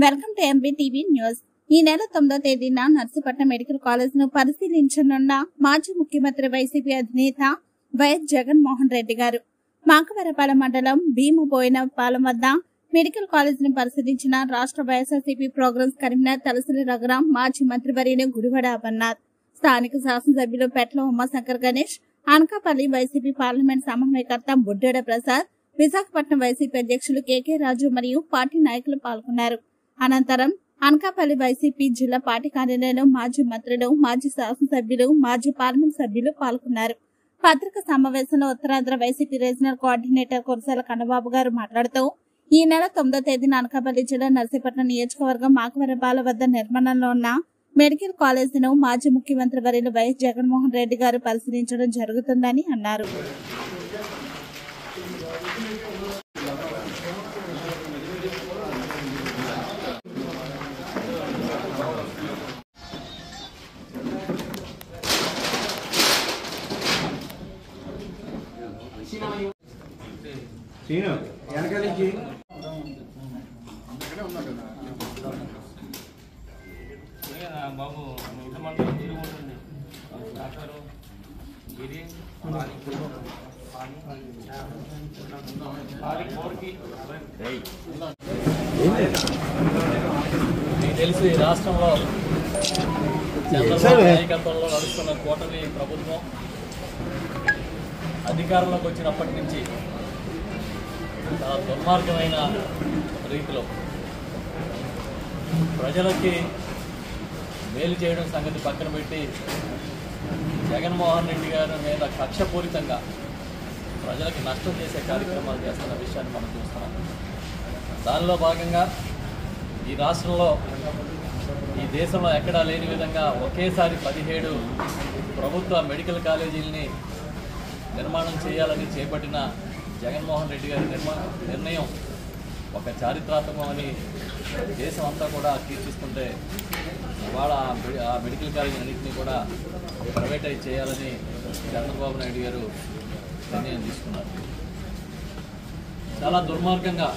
Welcome to MB TV news. ఈ నెల 9వ తేదీన నర్సీపట్నం మెడికల్ కాలేజ్ ను పరిశీలించనున్న మాజీ ముఖ్యమంత్రి వైసీపీ అధినేత వైఎస్ జగన్మోహన్ రెడ్డి గారు మాకవరపాలెం మండలం భీముబోయినపాలెం వద్ద మెడికల్ కాలేజ్ ను పరిశీలించిన రాష్ట్ర వైఎస్ఆర్సీపీ ప్రోగ్రామ్స్ కన్వీనర్ తలసిరి రఘురాం, మాజీ మంత్రివర్యులు గుడివాడ అమర్నాథ్, స్థానిక శాసనసభ్యులు పెట్ల ఉమాశంకర్ గణేష్, అనకాపల్లి వైసీపీ పార్లమెంట్ సమన్వయకర్త బుడ్డెడ ప్రసాద్, విశాఖపట్నం వైసీపీ అధ్యక్షులు కేకే రాజు మరియు పార్టీ నాయకులు పాల్గొన్నారు. అనంతరం అనకాపల్లి వైసీపీ జిల్లా పార్టీ కార్యాలయంలో మాజీ మంత్రులు, మాజీ శాసనసభ్యులు, మాజీ పార్లమెంట్ సభ్యులు పాల్గొన్నారు. పత్రికా సమావేశంలో Uttarandhra YCP regional coordinator Kurasala Kannababu గారు మాట్లాడుతూ, ఈ నెల 9వ తేదీన అనకాపల్లి జిల్లా నర్సీపట్నం నియోజకవర్గం మాకవరపాలెం వద్ద నిర్మాణంలో ఉన్న మెడికల్ కాలేజీను మాజీ ముఖ్యమంత్రి వర్యులు వైఎస్ జగన్మోహన్ రెడ్డి గారు పరిశీలించడం జరుగుతుందని అన్నారు. బాబు ఇంటి మండలం తిరుగుతుంది డాక్టరు గిరి మీకు తెలుసు ఈ రాష్ట్రంలో చంద్రబాబు నాయకత్వంలో నడుస్తున్న కూటమి ప్రభుత్వం అధికారంలోకి వచ్చినప్పటి నుంచి చాలా దుర్మార్గమైన రీతిలో ప్రజలకి మేలు చేయడం సంగతి పక్కన పెట్టి జగన్మోహన్ రెడ్డి గారి మీద కక్షపూరితంగా ప్రజలకు నష్టం చేసే కార్యక్రమాలు చేస్తున్న విషయాన్ని మనం చూస్తున్నాం. దానిలో భాగంగా ఈ రాష్ట్రంలో, ఈ దేశంలో ఎక్కడా లేని విధంగా ఒకేసారి 17 ప్రభుత్వ మెడికల్ కాలేజీలని నిర్మాణం చేయాలని చేపట్టిన జగన్మోహన్ రెడ్డి గారి నిర్ణయం ఒక చారిత్రాత్మకమని దేశం అంతా కూడా కీర్తిస్తుంటే, ఇవాళ ఆ మెడికల్ కాలేజీ అన్నింటినీ కూడా ప్రైవేటైజ్ చేయాలని చంద్రబాబు నాయుడు గారు నిర్ణయం తీసుకున్నారు. చాలా దుర్మార్గంగా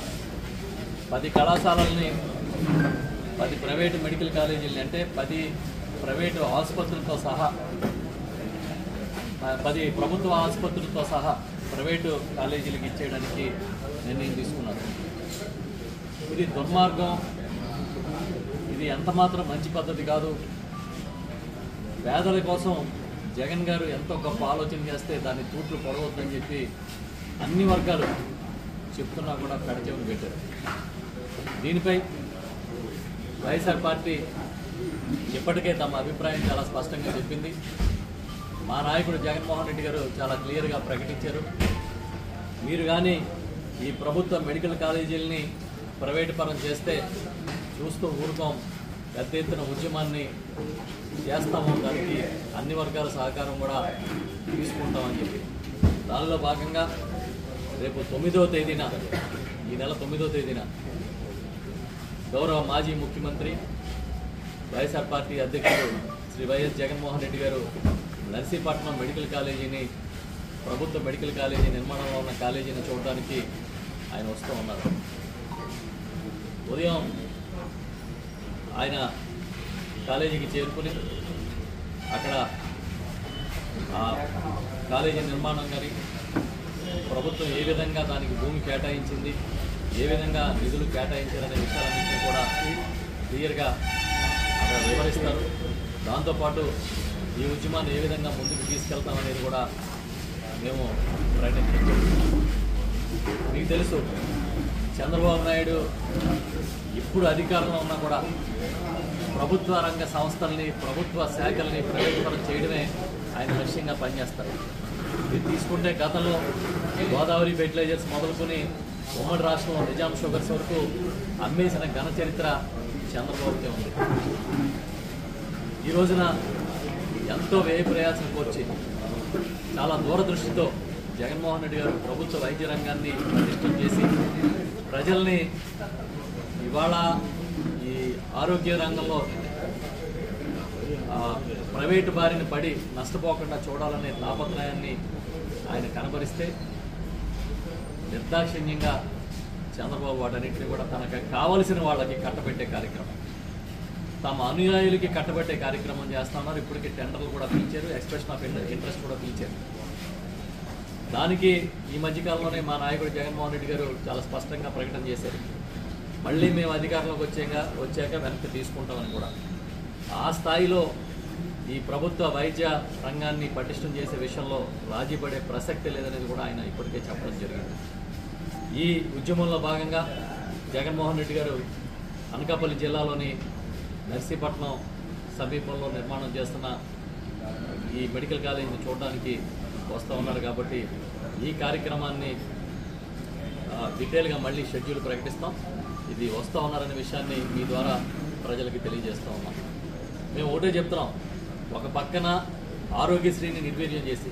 10 కళాశాలల్ని 10 ప్రైవేటు మెడికల్ కాలేజీలని, అంటే 10 ప్రైవేటు ఆసుపత్రులతో సహా 10 ప్రభుత్వ ఆసుపత్రులతో సహా ప్రైవేటు కాలేజీలకు ఇచ్చేయడానికి నిర్ణయం తీసుకున్నారు. ఇది దుర్మార్గం. ఇది ఎంతమాత్రం మంచి పద్ధతి కాదు. పేదల కోసం జగన్ గారు ఎంతో గొప్ప ఆలోచన చేస్తే దాన్ని తూట్లు పొడవద్దని చెప్పి అన్ని వర్గాలు చెప్తున్నా కూడా పెడచెవిని పెట్టారు. దీనిపై వైఎస్ఆర్ పార్టీ ఇప్పటికే తమ అభిప్రాయం చాలా స్పష్టంగా చెప్పింది. మా నాయకుడు జగన్మోహన్ రెడ్డి గారు చాలా క్లియర్గా ప్రకటించారు, మీరు కానీ ఈ ప్రభుత్వ మెడికల్ కాలేజీలని ప్రైవేటు పరం చేస్తే చూస్తూ ఊరుకోం, పెద్ద ఎత్తున ఉద్యమాన్ని చేస్తాము, దానికి అన్ని వర్గాల సహకారం కూడా తీసుకుంటామని చెప్పి దానిలో భాగంగా రేపు 9వ తేదీన, ఈ నెల 9వ తేదీన గౌరవ మాజీ ముఖ్యమంత్రి వైఎస్ఆర్ పార్టీ అధ్యక్షుడు శ్రీ వైఎస్ జగన్మోహన్ రెడ్డి గారు నర్సీపట్నం మెడికల్ కాలేజీని, ప్రభుత్వ మెడికల్ కాలేజీ నిర్మాణంలో ఉన్న కాలేజీని చూడడానికి ఆయన వస్తూ ఉన్నారు. ఉదయం ఆయన కాలేజీకి చేరుకుని అక్కడ ఆ కాలేజీ నిర్మాణం కానీ, ప్రభుత్వం ఏ విధంగా దానికి భూమి కేటాయించింది, ఏ విధంగా నిధులు కేటాయించారనే విషయాలన్నింటినీ కూడా క్లియర్గా అక్కడ వివరిస్తారు. దాంతోపాటు ఈ ఉద్యమాన్ని ఏ విధంగా ముందుకు తీసుకెళ్తామనేది కూడా మేము ప్రయత్నించాం. మీకు తెలుసు, చంద్రబాబు నాయుడు ఇప్పుడు అధికారంలో ఉన్నా కూడా ప్రభుత్వ రంగ సంస్థల్ని, ప్రభుత్వ శాఖల్ని ప్రైవేటీకరణ చేయడమే ఆయన లక్ష్యంగా పనిచేస్తారు. ఇది తీసుకుంటే గతంలో గోదావరి ఫెర్టిలైజర్స్ మొదలుకొని ఉమ్మడి రాష్ట్రంలో నిజాం షుగర్స్ వరకు అమ్మేసిన ఘన చరిత్ర చంద్రబాబుకే ఉంది. ఈ రోజున ఎంతో వ్యయ ప్రయాసం కోర్చి చాలా దూరదృష్టితో జగన్మోహన్ రెడ్డి గారు ప్రభుత్వ వైద్య రంగాన్ని పటిష్టం చేసి ప్రజల్ని ఇవాళ ఈ ఆరోగ్య రంగంలో ప్రైవేటు బారిన పడి నష్టపోకుండా చూడాలనే తాపత్రయాన్ని ఆయన కనబరిస్తే నిర్దాక్షిణ్యంగా చంద్రబాబు వాటన్నింటినీ కూడా తనకు కావలసిన వాళ్ళకి కట్టబెట్టే కార్యక్రమం, తమ అనుయాయులకి కట్టబెట్టే కార్యక్రమం చేస్తున్నారు. ఇప్పటికీ టెండర్లు కూడా పిలిచారు, ఎక్స్ప్రెషన్ ఆఫ్ ఇంట్రెస్ట్ కూడా పిలిచారు. దానికి ఈ మధ్యకాలంలోనే మా నాయకుడు జగన్మోహన్ రెడ్డి గారు చాలా స్పష్టంగా ప్రకటన చేశారు, మళ్ళీ మేము అధికారంలోకి వచ్చాక వెనక్కి తీసుకుంటామని కూడా. ఆ స్థాయిలో ఈ ప్రభుత్వ వైద్య రంగాన్ని పటిష్టం చేసే విషయంలో రాజీ పడే ప్రసక్తి లేదనేది కూడా ఆయన ఇప్పటికే చెప్పడం జరిగింది. ఈ ఉద్యమంలో భాగంగా జగన్మోహన్ రెడ్డి గారు అనకాపల్లి జిల్లాలోని నర్సీపట్నం సమీపంలో నిర్మాణం చేస్తున్న ఈ మెడికల్ కాలేజీని చూడడానికి వస్తూ ఉన్నారు. కాబట్టి ఈ కార్యక్రమాన్ని డీటెయిల్గా మళ్ళీ షెడ్యూల్ ప్రకటిస్తాం. ఇది వస్తూ ఉన్నారనే విషయాన్ని మీ ద్వారా ప్రజలకి తెలియజేస్తూ ఉన్నాం. మేము ఒకటే చెప్తున్నాం, ఒక పక్కన ఆరోగ్యశ్రీని నిర్వీర్యం చేసి,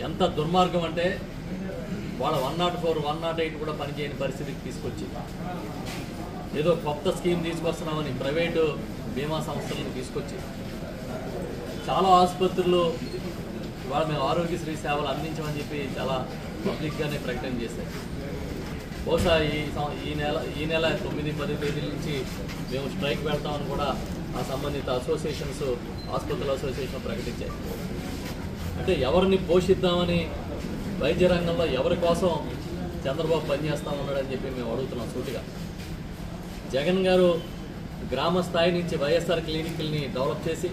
ఎంత దుర్మార్గం అంటే వాళ్ళ 104, 108 కూడా పనిచేయని పరిస్థితికి తీసుకొచ్చి, ఏదో కొత్త స్కీమ్ తీసుకొస్తున్నామని ప్రైవేటు బీమా సంస్థలను తీసుకొచ్చి చాలా ఆసుపత్రులు ఇవాళ మేము ఆరోగ్యశ్రీ సేవలు అందించమని చెప్పి చాలా పబ్లిక్గానే ప్రకటన చేశారు. బహుశా ఈ నెల 9-10 తేదీల నుంచి మేము స్ట్రైక్ పెడతామని కూడా ఆ సంబంధిత అసోసియేషన్స్, హాస్పిటల్ అసోసియేషన్ ప్రకటించాయి. అంటే ఎవరిని పోషిద్దామని, వైద్య రంగంలో ఎవరి కోసం చంద్రబాబు పనిచేస్తామన్నాడని చెప్పి మేము అడుగుతున్నాం సూటిగా. జగన్ గారు గ్రామ స్థాయి నుంచి వైఎస్ఆర్ క్లినిక్ల్ని డెవలప్ చేసి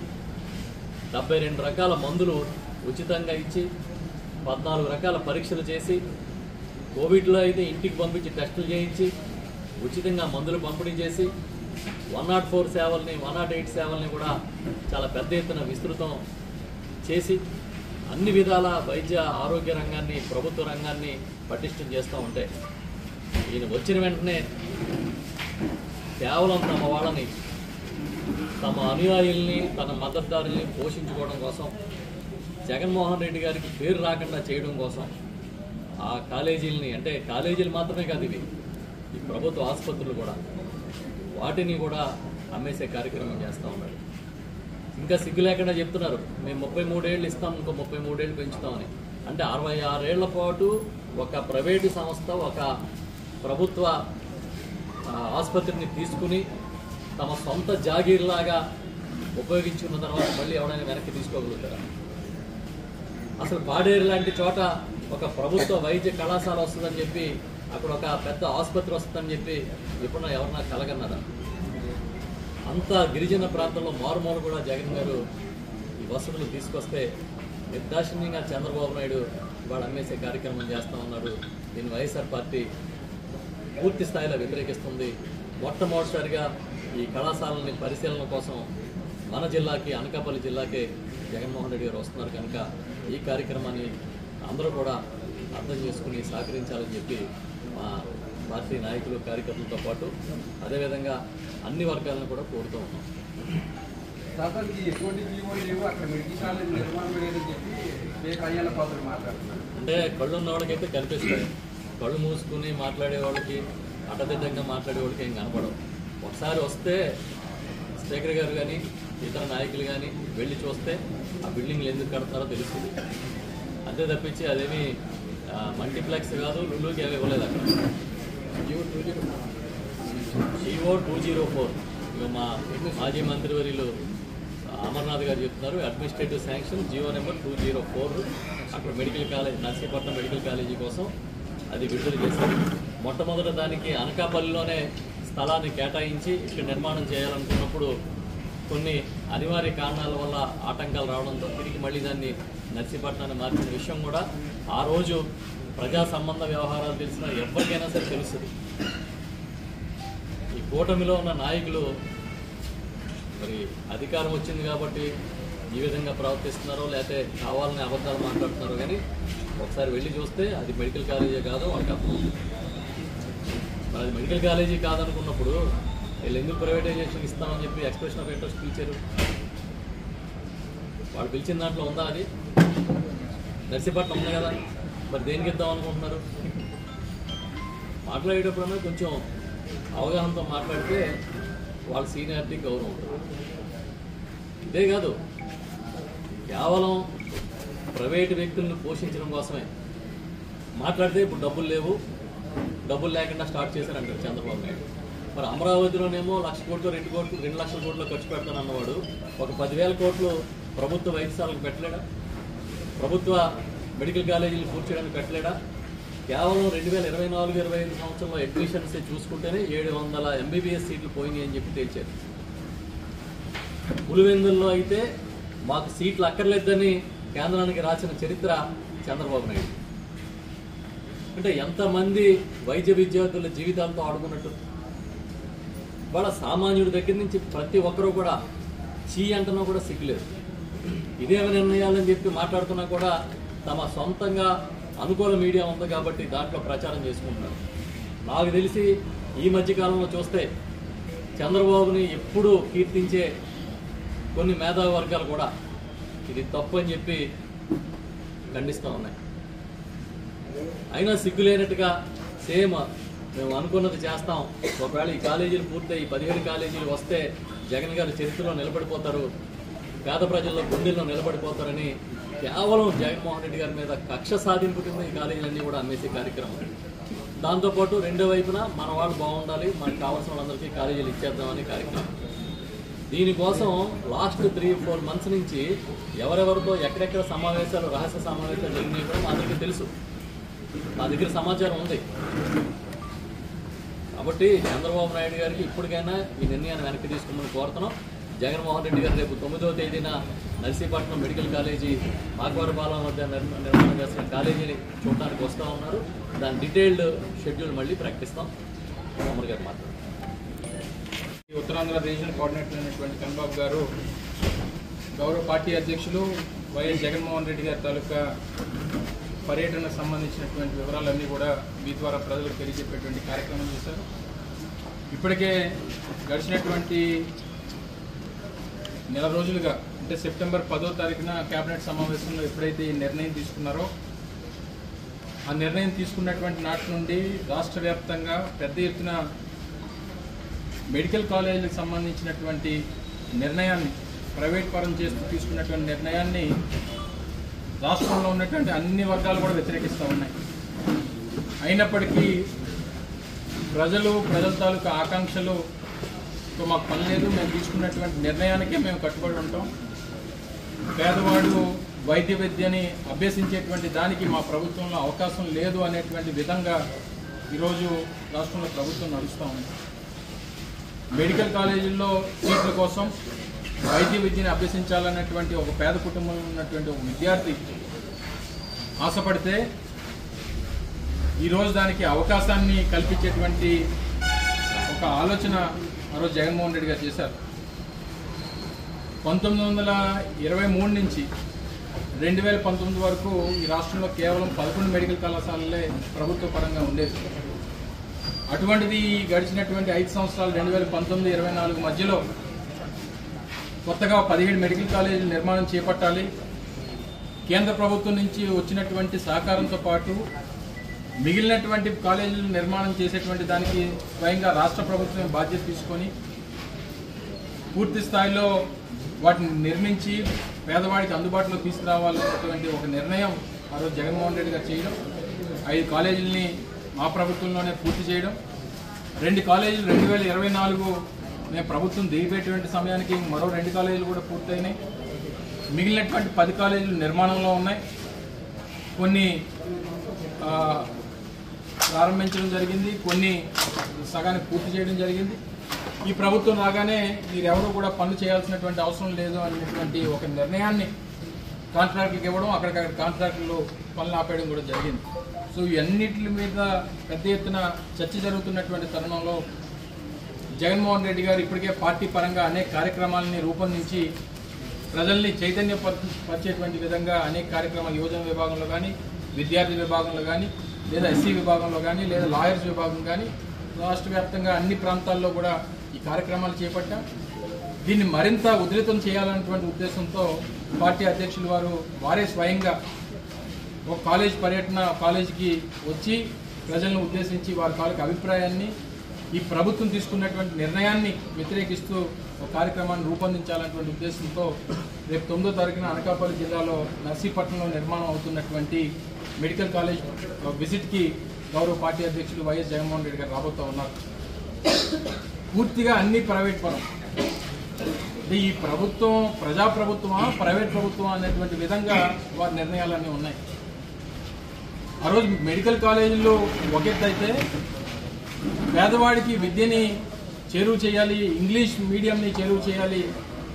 72 రకాల మందులు ఉచితంగా ఇచ్చి, 14 రకాల పరీక్షలు చేసి, కోవిడ్లో అయితే ఇంటికి పంపించి టెస్టులు చేయించి, ఉచితంగా మందులు పంపిణీ చేసి, 104 సేవల్ని, 108 సేవల్ని కూడా చాలా పెద్ద ఎత్తున విస్తృతం చేసి, అన్ని విధాల వైద్య ఆరోగ్య రంగాన్ని, ప్రభుత్వ రంగాన్ని పటిష్టం చేస్తూ ఉంటే, ఈయన వచ్చిన వెంటనే కేవలం తమ వాళ్ళని, తమ అనుయాయుల్ని, తన మద్దతుదారుల్ని పోషించుకోవడం కోసం, జగన్మోహన్ రెడ్డి గారికి పేరు రాకుండా చేయడం కోసం ఆ కాలేజీలని, అంటే కాలేజీలు మాత్రమే కాదు ఇవి, ఈ ప్రభుత్వ ఆసుపత్రులు కూడా, వాటిని కూడా అమ్మేసే కార్యక్రమం చేస్తూ ఉన్నారు. ఇంకా సిగ్గు లేకుండా చెప్తున్నారు, మేము 33 ఏళ్ళు ఇస్తాం, ఇంకో 33 ఏళ్ళు పెంచుతామని. అంటే 66 ఏళ్ల పాటు ఒక ప్రైవేటు సంస్థ ఒక ప్రభుత్వ ఆసుపత్రిని తీసుకుని తమ సొంత జాగీర్లాగా ఉపయోగించుకున్న తర్వాత మళ్ళీ ఎవరైనా వెనక్కి తీసుకోగలుగుతారా? అసలు పాడేరు లాంటి చోట ఒక ప్రభుత్వ వైద్య కళాశాల వస్తుందని చెప్పి, అక్కడ ఒక పెద్ద ఆసుపత్రి వస్తుందని చెప్పి ఎప్పుడన్నా ఎవరన్నా కలగన్నారా? అంత గిరిజన ప్రాంతంలో మారుమూల కూడా జగన్ గారు ఈ వసతులు తీసుకొస్తే నిర్దాక్షిణ్యంగా చంద్రబాబు నాయుడు ఇవాళ అమ్మేసే కార్యక్రమం చేస్తూ ఉన్నారు. దీన్ని వైఎస్ఆర్ పార్టీ పూర్తి స్థాయిలో వ్యతిరేకిస్తుంది. మొట్టమొదటిసారిగా ఈ కళాశాలని పరిశీలన కోసం మన జిల్లాకి, అనకాపల్లి జిల్లాకే జగన్మోహన్ రెడ్డి గారు వస్తున్నారు కనుక ఈ కార్యక్రమాన్ని అందరూ కూడా అర్థం చేసుకుని సహకరించాలని చెప్పి మా పార్టీ నాయకులు, కార్యకర్తలతో పాటు అదేవిధంగా అన్ని వర్గాలను కూడా కోరుతూ ఉన్నాం. అంటే కళ్ళు ఉన్న వాళ్ళకైతే కనిపిస్తాయి, కళ్ళు మూసుకుని మాట్లాడే వాళ్ళకి, అడ్డదిడ్డంగా మాట్లాడే వాళ్ళకి ఏం కనపడవు. ఒకసారి వస్తే స్పీకర్ గారు కానీ ఇతర నాయకులు కానీ వెళ్ళి చూస్తే ఆ బిల్డింగ్లు ఎందుకు కడతారో తెలుస్తుంది. అంతే తప్పించి అదేమి మల్టీప్లెక్స్ కాదు, లులుకి అవి ఇవ్వలేదు. అక్కడ GO 204 ఇక మా మాజీ మంత్రివర్యులు అమర్నాథ్ గారు చెప్తున్నారు, అడ్మినిస్ట్రేటివ్ శాంక్షన్ GO నెంబర్ 204 అక్కడ medical college, Narsipatnam medical college కోసం అది విడుదల చేశారు. మొట్టమొదట దానికి అనకాపల్లిలోనే స్థలాన్ని కేటాయించి ఇక్కడ నిర్మాణం చేయాలనుకున్నప్పుడు కొన్ని అనివార్య కారణాల వల్ల ఆటంకాలు రావడంతో తిరిగి మళ్ళీ దాన్ని నర్సీపట్నాన్ని మార్చిన విషయం కూడా ఆ రోజు ప్రజా సంబంధ వ్యవహారాలు తెలిసిన ఎవరికైనా సరే తెలుస్తుంది. ఈ కూటమిలో ఉన్న నాయకులు మరి అధికారం వచ్చింది కాబట్టి ఈ విధంగా ప్రవర్తిస్తున్నారో లేకపోతే కావాలని అబద్ధాలు మాట్లాడుతున్నారో కానీ ఒకసారి వెళ్ళి చూస్తే అది మెడికల్ కాలేజీ కాదో వాళ్ళకి అర్థం. మరి అది మెడికల్ కాలేజీ కాదనుకున్నప్పుడు వీళ్ళు ఎందుకు ప్రైవేటైజేషన్ ఇస్తామని చెప్పి ఎక్స్ప్రెషన్ ఆఫ్ ఇంట్రెస్ట్ పిలిచారు? వాళ్ళు పిలిచిన దాంట్లో ఉందా? అది నర్సీపట్నం ఉంది కదా, మరి దేనికి ఇద్దాం అనుకుంటున్నారు? మాట్లాడేటప్పుడన్నా కొంచెం అవగాహనతో మాట్లాడితే వాళ్ళ సీనియారిటీ గౌరవం ఉంటుంది. ఇదే కాదు, కేవలం ప్రైవేటు వ్యక్తులను పోషించడం కోసమే మాట్లాడితే ఇప్పుడు డబ్బులు లేవు, డబ్బులు లేకుండా స్టార్ట్ చేశారంటారు చంద్రబాబు నాయుడు. మరి అమరావతిలోనేమో 1,00,000 కోట్లు 2 లక్షల కోట్లు ఖర్చు పెడతానన్నవాడు ఒక 10,000 కోట్లు ప్రభుత్వ వైద్యశాలకు పెట్టలేడా? ప్రభుత్వ మెడికల్ కాలేజీలు పూర్తి చేయడానికి పెట్టలేడా? కేవలం 2024-25 సంవత్సరంలో అడ్మిషన్స్ చూసుకుంటేనే 700 MBBS సీట్లు పోయినాయి అని చెప్పి తేల్చారు. పులివెందుల్లో అయితే మాకు సీట్లు అక్కర్లేదని కేంద్రానికి రాసిన చరిత్ర చంద్రబాబు నాయుడు. అంటే ఎంతమంది వైద్య విద్యార్థుల జీవితాలతో ఆడుకున్నట్టు. వాళ్ళ సామాన్యుడి దగ్గర నుంచి ప్రతి ఒక్కరూ కూడా చీ అంటున్నా కూడా సిగ్గులేదు. ఇదేమి నిర్ణయాలని చెప్పి మాట్లాడుతున్నా కూడా తమ సొంతంగా అనుకూల మీడియా ఉంది కాబట్టి దాంట్లో ప్రచారం చేసుకుంటున్నారు. నాకు తెలిసి ఈ మధ్యకాలంలో చూస్తే చంద్రబాబుని ఎప్పుడూ కీర్తించే కొన్ని మేధావి వర్గాలు కూడా ఇది తప్పు అని చెప్పి ఖండిస్తూ ఉన్నాయి. అయినా సిగ్గులేనట్టుగా సేమ్ మేము అనుకున్నది చేస్తాం, ఒకవేళ ఈ కాలేజీలు పూర్తయి 17 కాలేజీలు వస్తే జగన్ గారి చరిత్రలో నిలబడిపోతారు, పేద ప్రజల్లో గుండెల్లో నిలబడిపోతారని కేవలం జగన్మోహన్ రెడ్డి గారి మీద కక్ష సాధింపు కింద ఈ కాలేజీలన్నీ కూడా అమ్మేసే కార్యక్రమం. దాంతోపాటు రెండో వైపున మన వాళ్ళు బాగుండాలి, మనకు కావాల్సిన వాళ్ళందరికీ కాలేజీలు ఇచ్చేద్దామని కార్యక్రమం. దీనికోసం లాస్ట్ 3-4 మంత్స్ నుంచి ఎవరెవరితో ఎక్కడెక్కడ సమావేశాలు, రహస్య సమావేశాలు జరిగినాయి కూడా మా దగ్గర తెలుసు, మా దగ్గర సమాచారం ఉంది. కాబట్టి చంద్రబాబు నాయుడు గారికి ఇప్పటికైనా ఈ నిర్ణయాన్ని వెనక్కి తీసుకోమని కోరుతున్నాం. జగన్మోహన్ రెడ్డి గారు రేపు 9వ తేదీన నర్సీపట్నం మెడికల్ కాలేజీ మాకవరపాలెం వద్ద నిర్మాణం చేస్తున్న కాలేజీని చూడడానికి వస్తూ ఉన్నారు. దాని డీటెయిల్డ్ షెడ్యూల్ మళ్ళీ ప్రకటిస్తాం. అమర్ గారు మాట్లాడారు. ఉత్తరాంధ్ర రీజనల్ కోఆర్డినేటర్ అయినటువంటి కన్బాబు గారు గౌరవ పార్టీ అధ్యక్షులు వైఎస్ జగన్మోహన్ రెడ్డి గారి తాలూకా పర్యటనకు సంబంధించినటువంటి వివరాలన్నీ కూడా మీ ద్వారా ప్రజలకు తెలియజెప్పేటువంటి కార్యక్రమం చేశారు. ఇప్పటికే గడిచినటువంటి నెల రోజులుగా అంటే సెప్టెంబర్ 10వ తారీఖున కేబినెట్ సమావేశంలో ఎప్పుడైతే ఈ నిర్ణయం తీసుకున్నారో ఆ నిర్ణయం తీసుకున్నటువంటి నాటి నుండి రాష్ట్ర వ్యాప్తంగా పెద్ద ఎత్తున మెడికల్ కాలేజీలకు సంబంధించినటువంటి నిర్ణయాన్ని ప్రైవేట్ పరం చేస్తూ తీసుకున్నటువంటి నిర్ణయాన్ని రాష్ట్రంలో ఉన్నటువంటి అన్ని వర్గాలు కూడా వ్యతిరేకిస్తూ ఉన్నాయి. అయినప్పటికీ ప్రజల తాలూకా ఆకాంక్షలు మాకు పని లేదు, మేము తీసుకున్నటువంటి నిర్ణయానికే మేము కట్టుబడి ఉంటాం, పేదవాడు వైద్య విద్యని అభ్యసించేటువంటి దానికి మా ప్రభుత్వంలో అవకాశం లేదు అనేటువంటి విధంగా ఈరోజు రాష్ట్రంలో ప్రభుత్వం నడుస్తూ ఉంది. మెడికల్ కాలేజీల్లో సీట్ల కోసం వైద్య విద్యని అభ్యసించాలన్నటువంటి ఒక పేద కుటుంబంలో ఉన్నటువంటి ఒక విద్యార్థి ఆశపడితే ఈరోజు దానికి అవకాశాన్ని కల్పించేటువంటి ఒక ఆలోచన ఆ రోజు జగన్మోహన్ రెడ్డి గారు చేశారు. 1923 నుంచి 2019 వరకు ఈ రాష్ట్రంలో కేవలం 11 మెడికల్ కళాశాలలే ప్రభుత్వ పరంగా ఉండేది. అటువంటిది గడిచినటువంటి 5 సంవత్సరాలు 2019-24 మధ్యలో కొత్తగా 17 మెడికల్ కాలేజీల నిర్మాణం చేపట్టాలి. కేంద్ర ప్రభుత్వం నుంచి వచ్చినటువంటి సహకారంతో పాటు మిగిలినటువంటి కాలేజీలు నిర్మాణం చేసేటువంటి దానికి స్వయంగా రాష్ట్ర ప్రభుత్వం బాధ్యత తీసుకొని పూర్తి స్థాయిలో వాటిని నిర్మించి పేదవాడికి అందుబాటులో తీసుకురావాలనేటువంటి ఒక నిర్ణయం ఆ రోజు జగన్మోహన్ రెడ్డి గారు చేయడం, 5 కాలేజీలని మా ప్రభుత్వంలోనే పూర్తి చేయడం, 2 కాలేజీలు 2024 మేము ప్రభుత్వం దిగిపెట్టేటువంటి సమయానికి మరో 2 కాలేజీలు కూడా పూర్తయినాయి. మిగిలినటువంటి 10 కాలేజీలు నిర్మాణంలో ఉన్నాయి. కొన్ని ప్రారంభించడం జరిగింది, కొన్ని సగానికి పూర్తి చేయడం జరిగింది. ఈ ప్రభుత్వం రాగానే మీరెవరూ కూడా పనులు చేయాల్సినటువంటి అవసరం లేదు అనేటువంటి ఒక నిర్ణయాన్ని కాంట్రాక్టులకు ఇవ్వడం, అక్కడికక్కడ కాంట్రాక్టులు పనులు ఆపేయడం కూడా జరిగింది. సో ఇవన్నిటి మీద పెద్ద ఎత్తున చర్చ జరుగుతున్నటువంటి తరుణంలో జగన్మోహన్ రెడ్డి గారు ఇప్పటికే పార్టీ పరంగా అనేక కార్యక్రమాలని రూపొందించి ప్రజల్ని చైతన్యపరిచేటువంటి విధంగా అనేక కార్యక్రమాలు యువజన విభాగంలో కానీ, విద్యార్థి విభాగంలో కానీ, లేదా ఎస్సీ విభాగంలో కానీ, లేదా లాయర్స్ విభాగం కానీ రాష్ట్ర వ్యాప్తంగా అన్ని ప్రాంతాల్లో కూడా ఈ కార్యక్రమాలు చేపట్టాం. దీన్ని మరింత ఉధృతం చేయాలన్నటువంటి ఉద్దేశంతో పార్టీ అధ్యక్షులు వారే స్వయంగా ఒక కాలేజీకి వచ్చి ప్రజలను ఉద్దేశించి వారి తాలూకు అభిప్రాయాన్ని, ఈ ప్రభుత్వం తీసుకున్నటువంటి నిర్ణయాన్ని వ్యతిరేకిస్తూ ఒక కార్యక్రమాన్ని రూపొందించాలన్నటువంటి ఉద్దేశంతో రేపు 9వ తారీఖున అనకాపల్లి జిల్లాలో నర్సీపట్నంలో నిర్మాణం అవుతున్నటువంటి మెడికల్ కాలేజ్ విజిట్కి గౌరవ పార్టీ అధ్యక్షులు వైఎస్ జగన్మోహన్ రెడ్డి గారు రాబోతూ ఉన్నారు. పూర్తిగా అన్ని ప్రైవేట్ పరం. అంటే ఈ ప్రభుత్వం ప్రజాప్రభుత్వమా ప్రైవేట్ ప్రభుత్వం అనేటువంటి విధంగా వారి నిర్ణయాలన్నీ ఉన్నాయి. ఆ రోజు మెడికల్ కాలేజీల్లో ఒక ఎత్తు అయితే పేదవాడికి విద్యని చేరువ చేయాలి, ఇంగ్లీష్ మీడియంని చేరువ చేయాలి,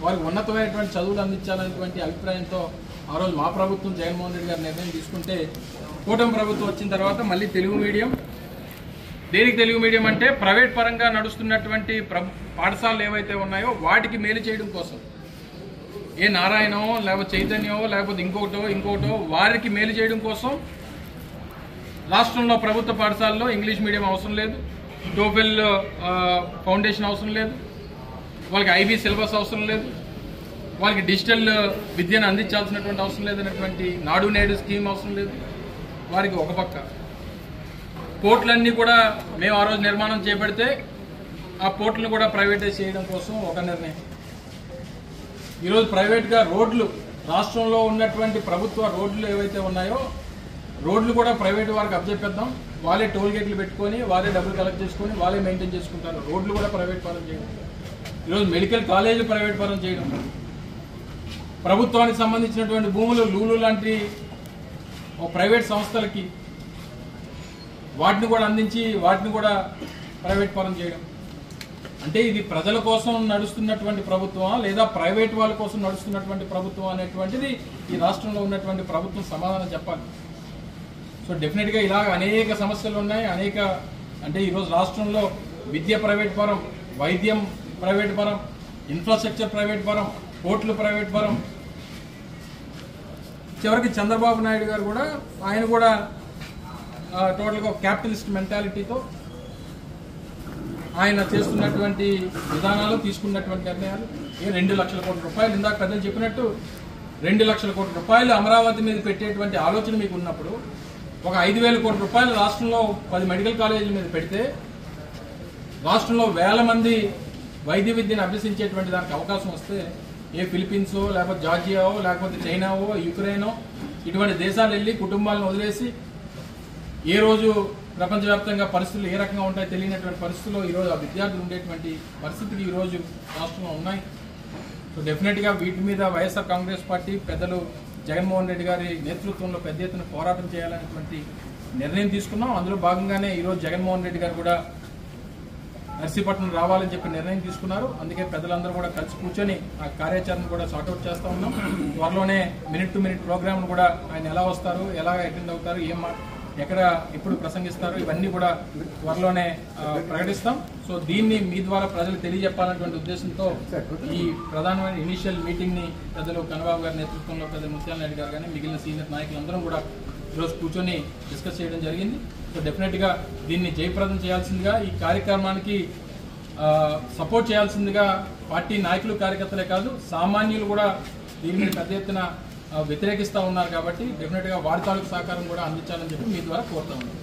వారికి ఉన్నతమైనటువంటి చదువులు అందించాలనేటువంటి అభిప్రాయంతో ఆ రోజు మా ప్రభుత్వం జగన్మోహన్ రెడ్డి గారు నిర్ణయం తీసుకుంటే, కూటమి ప్రభుత్వం వచ్చిన తర్వాత మళ్ళీ తెలుగు మీడియం. దేనికి తెలుగు మీడియం అంటే ప్రైవేట్ పరంగా నడుస్తున్నటువంటి పాఠశాలలు ఏవైతే ఉన్నాయో వాటికి మేలు చేయడం కోసం, ఏ నారాయణో లేకపోతే చైతన్యమో లేకపోతే ఇంకోటో వారికి మేలు చేయడం కోసం రాష్ట్రంలో ప్రభుత్వ పాఠశాలలో ఇంగ్లీష్ మీడియం అవసరం లేదు, టోఫెల్ ఫౌండేషన్ అవసరం లేదు, వాళ్ళకి ఐబీ సిలబస్ అవసరం లేదు, వాళ్ళకి డిజిటల్ విద్యను అందించాల్సినటువంటి అవసరం లేదనేటువంటి నాడు నేడు స్కీమ్ అవసరం లేదు. వారికి ఒక పక్క పోర్టులన్నీ కూడా మేము ఆ రోజు నిర్మాణం చేపడితే ఆ పోర్టులను కూడా ప్రైవేటైజ్ చేయడం కోసం ఒక నిర్ణయం. ఈరోజు ప్రైవేట్గా రోడ్లు, రాష్ట్రంలో ఉన్నటువంటి ప్రభుత్వ రోడ్లు ఏవైతే ఉన్నాయో రోడ్లు కూడా ప్రైవేట్ వారికి అప్పచెప్పేద్దాం, వాళ్ళే టోల్ గేట్లు పెట్టుకొని వాళ్ళే డబ్బులు కలెక్ట్ చేసుకొని వాళ్ళే మెయింటైన్ చేసుకుంటారు. రోడ్లు కూడా ప్రైవేట్ పరం చేయడం, ఈరోజు మెడికల్ కాలేజీలు ప్రైవేట్ పరం చేయడం, ప్రభుత్వానికి సంబంధించినటువంటి భూములు లూలు లాంటి ప్రైవేట్ సంస్థలకి వాటిని కూడా అందించి వాటిని కూడా ప్రైవేట్ పరం చేయడం. అంటే ఇది ప్రజల కోసం నడుస్తున్నటువంటి ప్రభుత్వమా లేదా ప్రైవేట్ వాళ్ళ కోసం నడుస్తున్నటువంటి ప్రభుత్వం అనేటువంటిది ఈ రాష్ట్రంలో ఉన్నటువంటి ప్రభుత్వం సమాధానం చెప్పాలి. సో డెఫినెట్గా ఇలాగ అనేక సమస్యలు ఉన్నాయి. అంటే ఈరోజు రాష్ట్రంలో విద్య ప్రైవేట్ పరం, వైద్యం ప్రైవేట్ పరం, ఇన్ఫ్రాస్ట్రక్చర్ ప్రైవేట్ పరం, పోర్టులు ప్రైవేట్ పరం. చివరికి చంద్రబాబు నాయుడు గారు కూడా ఆయన కూడా టోటల్గా క్యాపిటలిస్ట్ మెంటాలిటీతో ఆయన చేస్తున్నటువంటి విధానాలు, తీసుకున్నటువంటి నిర్ణయాలు 2 లక్షల కోట్ల రూపాయలు, ఇందాక పెద్దలు చెప్పినట్టు 2 లక్షల కోట్ల రూపాయలు అమరావతి మీద పెట్టేటువంటి ఆలోచన మీకు ఉన్నప్పుడు ఒక 5,000 కోట్ల రూపాయలు రాష్ట్రంలో 10 మెడికల్ కాలేజీల మీద పెడితే రాష్ట్రంలో వేల మంది వైద్య విద్యను అభ్యసించేటువంటి దానికి అవకాశం వస్తే ఏ ఫిలిప్పీన్సో లేకపోతే జార్జియావో లేకపోతే చైనావో యుక్రెయినో ఇటువంటి దేశాలు వెళ్ళి కుటుంబాలను వదిలేసి ఏ రోజు ప్రపంచవ్యాప్తంగా పరిస్థితులు ఏ రకంగా ఉంటాయో తెలియనటువంటి పరిస్థితుల్లో ఈరోజు ఆ విద్యార్థులు ఉండేటువంటి పరిస్థితికి ఈరోజు రాష్ట్రంలో ఉన్నాయి. సో డెఫినెట్గా వీటి మీద వైఎస్ఆర్ కాంగ్రెస్ పార్టీ పెద్దలు జగన్మోహన్ రెడ్డి గారి నేతృత్వంలో పెద్ద ఎత్తున పోరాటం చేయాలనేటువంటి నిర్ణయం తీసుకున్నాం. అందులో భాగంగానే ఈరోజు జగన్మోహన్ రెడ్డి గారు కూడా నర్సీపట్నం రావాలని చెప్పి నిర్ణయం తీసుకున్నారు. అందుకే పెద్దలందరూ కూడా కలిసి కూర్చొని ఆ కార్యాచరణ కూడా సార్ట్అవుట్ చేస్తూ ఉన్నాం. త్వరలోనే మినిట్ టు మినిట్ ప్రోగ్రామ్ కూడా ఆయన ఎలా వస్తారు, ఎలా అటెండ్ అవుతారు, ఎక్కడ ఎప్పుడు ప్రసంగిస్తారు, ఇవన్నీ కూడా త్వరలోనే ప్రకటిస్తాం. సో దీన్ని మీ ద్వారా ప్రజలకు తెలియజెప్పాలనేటువంటి ఉద్దేశంతో ఈ ప్రధానమైన ఇనిషియల్ మీటింగ్ ని పెద్దలు కన్నబాబు గారి నేతృత్వంలో పెద్దలు ముత్యాల నాయుడు గారు కానీ మిగిలిన సీనియర్ నాయకులందరం కూడా ఈరోజు కూర్చొని డిస్కస్ చేయడం జరిగింది. సో డెఫినెట్గా దీన్ని జయప్రదం చేయాల్సిందిగా, ఈ కార్యక్రమానికి సపోర్ట్ చేయాల్సిందిగా పార్టీ నాయకులు కార్యకర్తలే కాదు సామాన్యులు కూడా దీని మీద పెద్ద ఎత్తున వ్యతిరేకిస్తూ ఉన్నారు. కాబట్టి డెఫినెట్గా వారి తాలూకు సహకారం కూడా అందించాలని చెప్పి మీ ద్వారా కోరుతా ఉన్నాను.